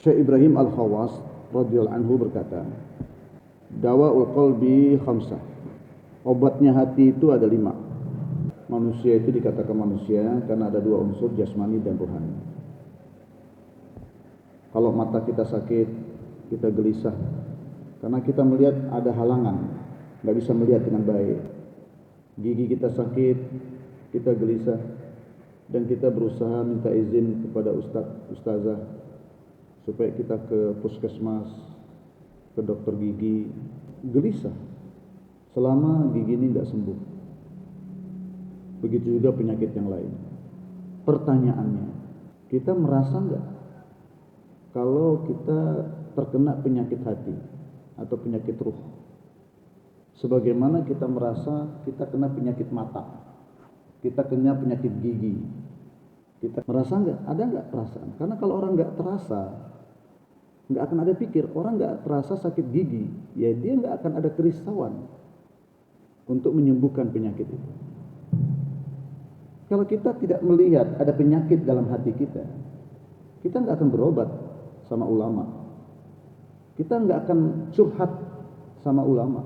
Syekh Ibrahim Al-Khawas radhiyallahu anhu berkata, Dawa'ul qalbi khamsah. Obatnya hati itu ada 5. Manusia itu dikatakan manusia karena ada 2 unsur, jasmani dan rohani. Kalau mata kita sakit, kita gelisah karena kita melihat ada halangan, nggak bisa melihat dengan baik. Gigi kita sakit, kita gelisah dan kita berusaha minta izin kepada ustazah supaya kita ke puskesmas, ke dokter gigi, gelisah selama gigi ini tidak sembuh. Begitu juga penyakit yang lain. Pertanyaannya, kita merasa enggak kalau kita terkena penyakit hati atau penyakit ruh? Sebagaimana kita merasa kita kena penyakit mata, kita kena penyakit gigi, kita merasa enggak? Ada enggak perasaan? Karena kalau orang enggak terasa, nggak akan ada pikir. Orang nggak terasa sakit gigi, ya dia nggak akan ada kerisauan untuk menyembuhkan penyakit itu. Kalau kita tidak melihat ada penyakit dalam hati kita nggak akan berobat sama ulama, kita nggak akan curhat sama ulama.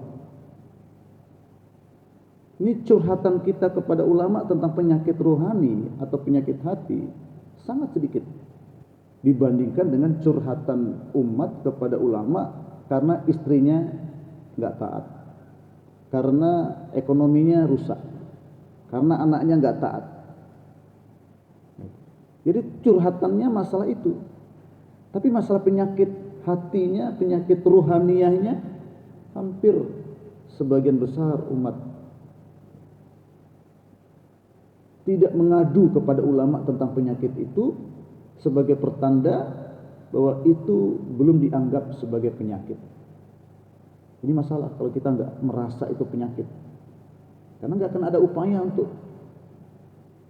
Ini curhatan kita kepada ulama tentang penyakit rohani atau penyakit hati sangat sedikit dibandingkan dengan curhatan umat kepada ulama karena istrinya nggak taat, karena ekonominya rusak, karena anaknya nggak taat. Jadi curhatannya masalah itu, tapi masalah penyakit hatinya, penyakit ruhaniyahnya, hampir sebagian besar umat tidak mengadu kepada ulama tentang penyakit itu sebagai pertanda bahwa itu belum dianggap sebagai penyakit. Ini masalah kalau kita nggak merasa itu penyakit, karena nggak akan ada upaya untuk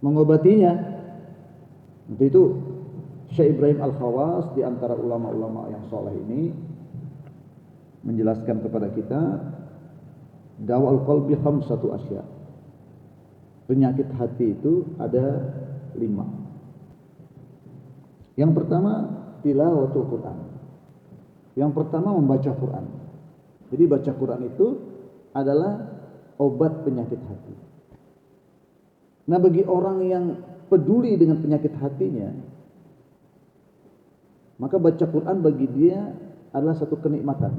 mengobatinya. Untuk itu Syekh Ibrahim Al-Khawas di antara ulama-ulama yang soleh ini menjelaskan kepada kita, dawa'ul qalbi khamsatu asya. Penyakit hati itu ada 5. Yang pertama, tilawatul Quran. Yang pertama, membaca Quran. Jadi baca Quran itu adalah obat penyakit hati. Nah, bagi orang yang peduli dengan penyakit hatinya, maka baca Quran bagi dia adalah satu kenikmatan.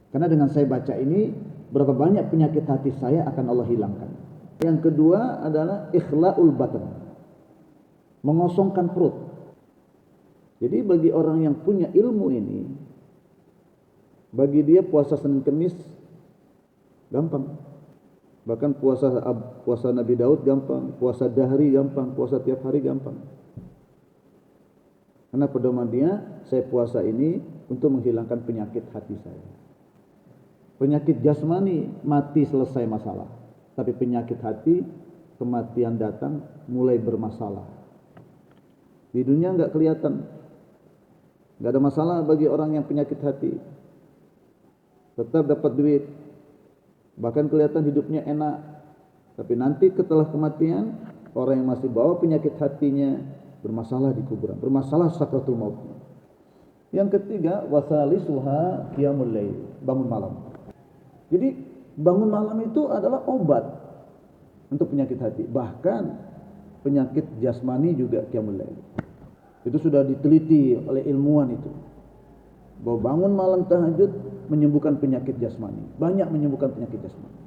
Karena dengan saya baca ini, berapa banyak penyakit hati saya akan Allah hilangkan. Yang kedua adalah ikhla'ul batan, mengosongkan perut. Jadi bagi orang yang punya ilmu ini, bagi dia puasa Senin Kemis gampang. Bahkan puasa Nabi Daud gampang, puasa dahri gampang, puasa tiap hari gampang. Karena pedoman dia, saya puasa ini untuk menghilangkan penyakit hati saya. Penyakit jasmani mati selesai masalah, tapi penyakit hati kematian datang mulai bermasalah. Di dunia nggak kelihatan, nggak ada masalah bagi orang yang penyakit hati, tetap dapat duit, bahkan kelihatan hidupnya enak. Tapi nanti setelah kematian, orang yang masih bawa penyakit hatinya bermasalah di kuburan, bermasalah sakratul maut. Yang ketiga, wasalisuha qiyamul lail, bangun malam. Jadi bangun malam itu adalah obat untuk penyakit hati. Bahkan penyakit jasmani juga qiyamul lail. Itu sudah diteliti oleh ilmuwan itu, bahwa bangun malam tahajud menyembuhkan penyakit jasmani, banyak menyembuhkan penyakit jasmani.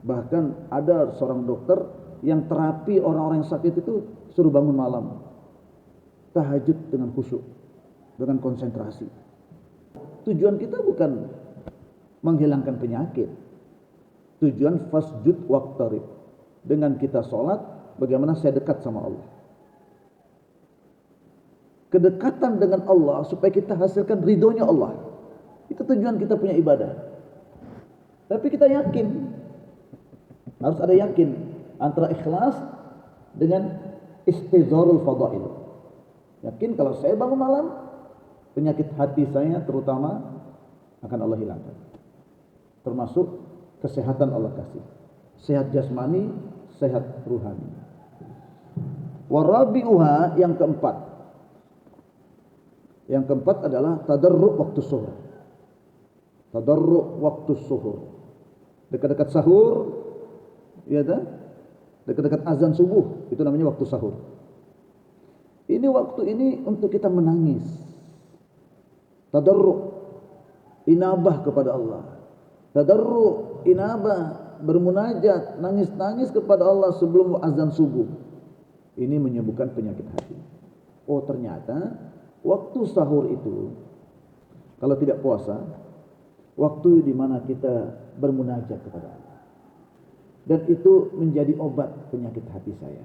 Bahkan ada seorang dokter yang terapi orang-orang yang sakit itu suruh bangun malam, tahajud dengan khusyuk, dengan konsentrasi. Tujuan kita bukan menghilangkan penyakit, tujuan fasjud waqtarib. Dengan kita sholat, bagaimana saya dekat sama Allah. Kedekatan dengan Allah supaya kita hasilkan ridhonya Allah. Itu tujuan kita punya ibadah. Tapi kita yakin, harus ada yakin antara ikhlas dengan istizharul fadail. Yakin kalau saya bangun malam, penyakit hati saya terutama akan Allah hilangkan. Termasuk kesehatan Allah kasih. Sehat jasmani, sehat ruhani. Warabi'uha, yang keempat. Yang keempat adalah tadarru' waktu suhur. Tadarru' waktu suhur. Dekat-dekat sahur, ya kan? Dekat-dekat azan subuh, itu namanya waktu sahur. Ini waktu ini untuk kita menangis. Tadarru', inabah kepada Allah. Tadarru', inabah, bermunajat, nangis-nangis kepada Allah sebelum azan subuh. Ini menyembuhkan penyakit hati. Oh, ternyata waktu sahur itu, kalau tidak puasa, waktu di mana kita bermunajat kepada Allah. Dan itu menjadi obat penyakit hati saya.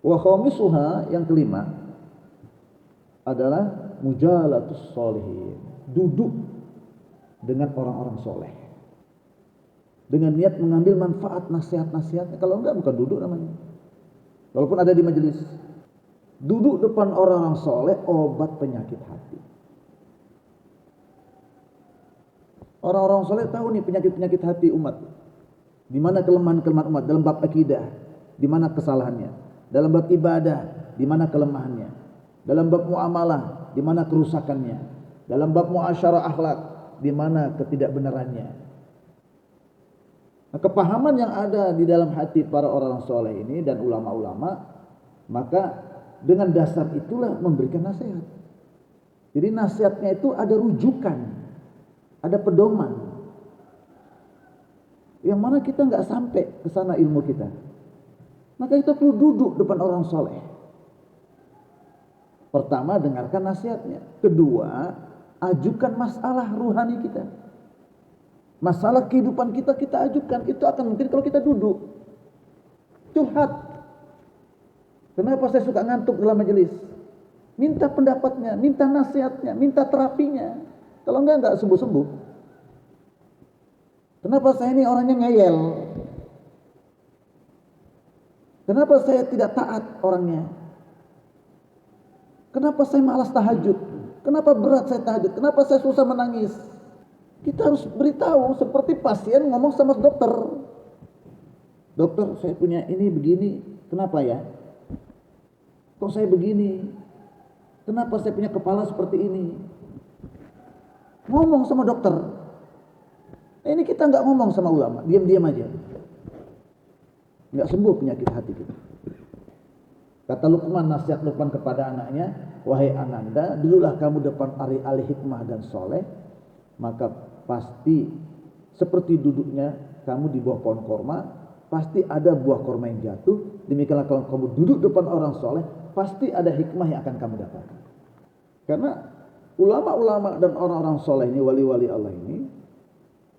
Wa khamisuha, yang kelima adalah mujalatus sholihin. Duduk dengan orang-orang soleh. Dengan niat mengambil manfaat nasihat-nasihatnya. Kalau enggak, bukan duduk namanya. Walaupun ada di majelis. Duduk depan orang-orang soleh, obat penyakit hati. Orang-orang soleh tahu nih penyakit-penyakit hati umat. Di mana kelemahan-kelemahan umat dalam bab akidah, di mana kesalahannya. Dalam bab ibadah, di mana kelemahannya. Dalam bab muamalah, di mana kerusakannya. Dalam bab muasyarah akhlak, di mana ketidakbenarannya. Nah, kepahaman yang ada di dalam hati para orang soleh ini dan ulama-ulama, maka dengan dasar itulah memberikan nasihat. Jadi nasihatnya itu ada rujukan, ada pedoman. Yang mana kita nggak sampai ke sana ilmu kita. Maka kita perlu duduk depan orang soleh. Pertama, dengarkan nasihatnya. Kedua, ajukan masalah ruhani kita. Masalah kehidupan kita ajukan. Itu akan mungkin kalau kita duduk. Curhat. Kenapa saya suka ngantuk dalam majelis? Minta pendapatnya, minta nasihatnya, minta terapinya. Kalau enggak sembuh-sembuh. Kenapa saya ini orangnya ngeyel? Kenapa saya tidak taat orangnya? Kenapa saya malas tahajud? Kenapa berat saya tahajud? Kenapa saya susah menangis? Kita harus beritahu seperti pasien ngomong sama dokter. Dokter, saya punya ini begini. Kenapa ya? Kok saya begini? Kenapa saya punya kepala seperti ini? Ngomong sama dokter. Ini kita nggak ngomong sama ulama, diam-diam aja. Nggak sembuh penyakit hati kita. Kata Luqman, nasihat Luqman kepada anaknya, wahai Ananda, dululah kamu depan ahli hikmah dan soleh, maka pasti seperti duduknya kamu di bawah pohon korma, pasti ada buah korma yang jatuh. Demikianlah kalau kamu duduk depan orang soleh, pasti ada hikmah yang akan kamu dapatkan. Karena ulama-ulama dan orang-orang soleh ini, wali-wali Allah ini,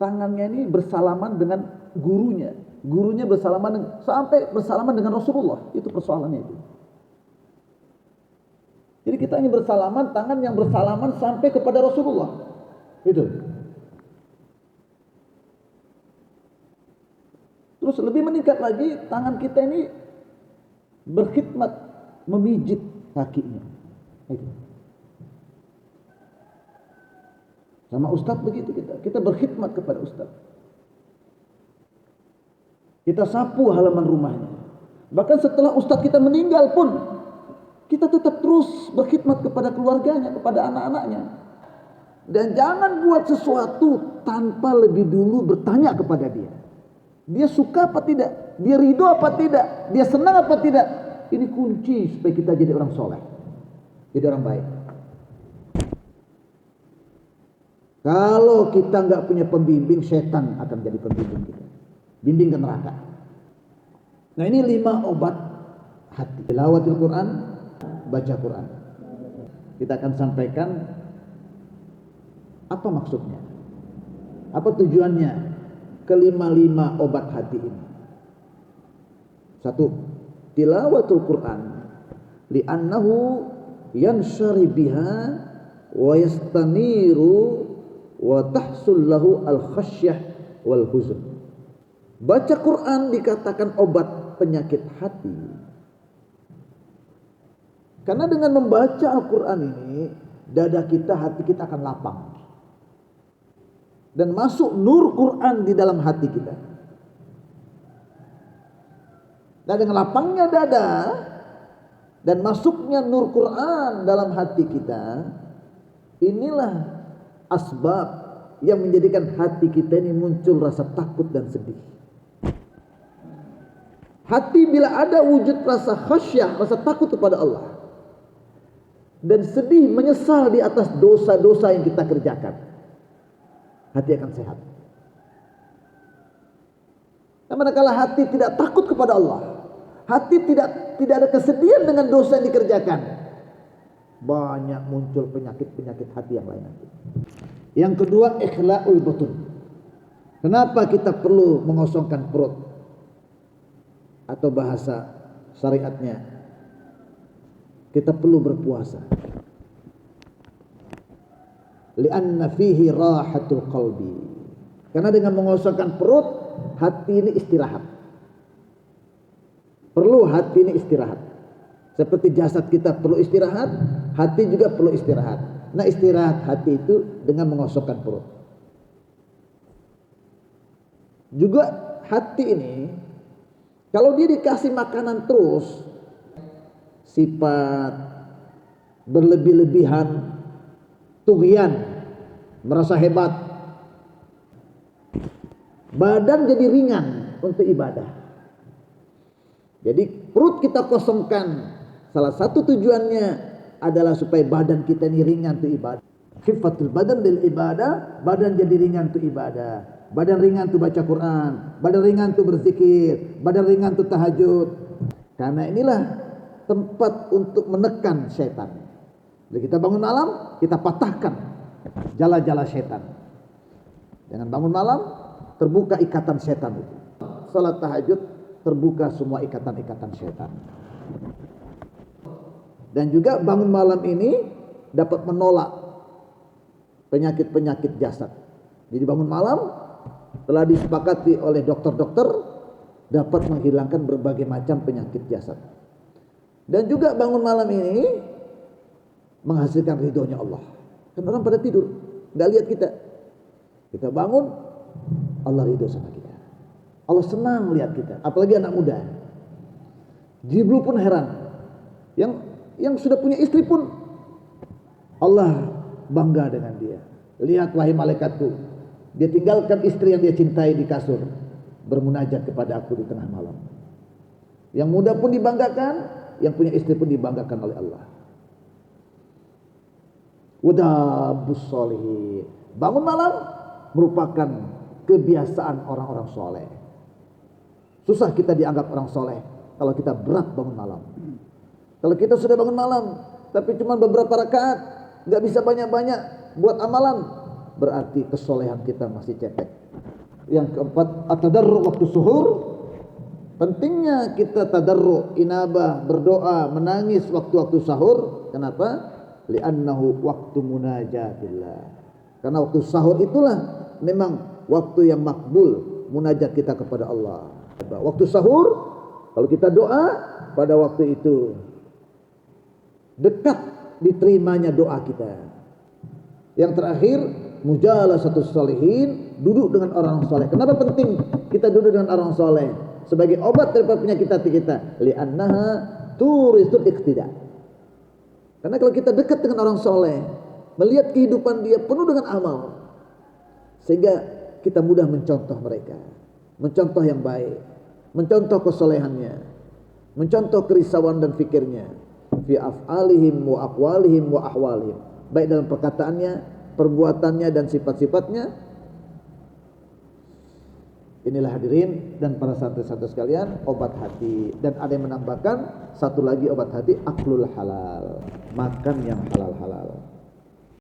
tangannya ini bersalaman dengan gurunya. Gurunya bersalaman sampai bersalaman dengan Rasulullah. Itu persoalannya itu. Jadi kita ini bersalaman, tangan yang bersalaman sampai kepada Rasulullah. Itu. Terus lebih meningkat lagi, tangan kita ini berkhidmat, memijit kakinya. Itu. Sama ustadz begitu kita berkhidmat kepada ustadz. Kita sapu halaman rumahnya. Bahkan setelah ustadz kita meninggal pun, kita tetap terus berkhidmat kepada keluarganya, kepada anak-anaknya. Dan jangan buat sesuatu tanpa lebih dulu bertanya kepada dia. Dia suka apa tidak? Dia ridho apa tidak? Dia senang apa tidak? Ini kunci supaya kita jadi orang soleh, jadi orang baik. Kalau kita nggak punya pembimbing, setan akan jadi pembimbing kita, bimbing ke neraka. Nah, ini 5 obat hati. Tilawatil Quran, baca Quran. Kita akan sampaikan apa maksudnya, apa tujuannya kelima obat hati ini. 1, tilawatul Quran li'annahu yanshari biha wa yastaniru wa tahsul lahu al-khasyah wal huzn. Baca Quran dikatakan obat penyakit hati. Karena dengan membaca Al-Quran ini, dada kita, hati kita akan lapang. Dan masuk nur Quran di dalam hati kita. Dan dengan lapangnya dada dan masuknya nur Quran dalam hati kita, inilah asbab yang menjadikan hati kita ini muncul rasa takut dan sedih. Hati bila ada wujud rasa khasyah, rasa takut kepada Allah, dan sedih menyesal di atas dosa-dosa yang kita kerjakan, hati akan sehat. Dan manakala hati tidak takut kepada Allah, hati tidak ada kesedihan dengan dosa yang dikerjakan, banyak muncul penyakit-penyakit hati yang lain nanti. Yang kedua, ikhla'ul butun. Kenapa kita perlu mengosongkan perut? Atau bahasa syariatnya, kita perlu berpuasa. Li'anna fihi rahatul qalbi. Karena dengan mengosongkan perut, hati ini istirahat. Perlu hati ini istirahat. Seperti jasad kita perlu istirahat, hati juga perlu istirahat. Nah, istirahat hati itu dengan mengosongkan perut. Juga hati ini, kalau dia dikasih makanan terus, sifat berlebih-lebihan, tughyan, merasa hebat, badan jadi ringan untuk ibadah. Jadi perut kita kosongkan, salah satu tujuannya adalah supaya badan kita ini ringan untuk ibadah. Khifatul badan lil ibadah, badan jadi ringan untuk ibadah. Badan ringan untuk baca Quran, badan ringan untuk berzikir, badan ringan untuk tahajud. Karena inilah tempat untuk menekan setan. Bila kita bangun malam, kita patahkan jala-jala setan. Jangan bangun malam, terbuka ikatan setan itu. Salat tahajud, terbuka semua ikatan-ikatan setan. Dan juga bangun malam ini dapat menolak penyakit-penyakit jasad. Jadi bangun malam telah disepakati oleh dokter-dokter dapat menghilangkan berbagai macam penyakit jasad. Dan juga bangun malam ini menghasilkan ridhonya Allah. Kan orang pada tidur, nggak lihat kita. Kita bangun, Allah ridho sama kita. Allah senang melihat kita, apalagi anak muda. Jibril pun heran. Yang sudah punya istri pun Allah bangga dengan dia. Lihat wahai malaikatku, dia tinggalkan istri yang dia cintai di kasur, bermunajat kepada aku di tengah malam. Yang muda pun dibanggakan, yang punya istri pun dibanggakan oleh Allah. Wadabus sholihin. Bangun malam merupakan kebiasaan orang-orang soleh. Susah kita dianggap orang soleh kalau kita berat bangun malam. Kalau kita sudah bangun malam tapi cuma beberapa rakaat, nggak bisa banyak-banyak buat amalan, berarti kesolehan kita masih cetek. Yang keempat, at-tadarru waktu suhur. Pentingnya kita tadarru, inabah, berdoa, menangis waktu-waktu sahur. Kenapa? Li'annahu waktu munajatillah. Karena waktu sahur itulah memang waktu yang makbul munajat kita kepada Allah. Waktu sahur, kalau kita doa pada waktu itu, dekat diterimanya doa kita. Yang terakhir, mujalasatus sholihin, duduk dengan orang soleh. Kenapa penting kita duduk dengan orang soleh? Sebagai obat daripada penyakit hati kita. Li'annaha turisul iqtida. Karena kalau kita dekat dengan orang soleh, melihat kehidupan dia penuh dengan amal, sehingga kita mudah mencontoh mereka, mencontoh yang baik, mencontoh kesolehannya, mencontoh kerisauan dan fikirnya, fi af'alihim wa aqwalihim wa ahwalihim, baik dalam perkataannya, perbuatannya dan sifat-sifatnya. Inilah hadirin dan para santri-santri sekalian, obat hati. Dan ada yang menambahkan satu lagi obat hati, aklul halal, makan yang halal-halal.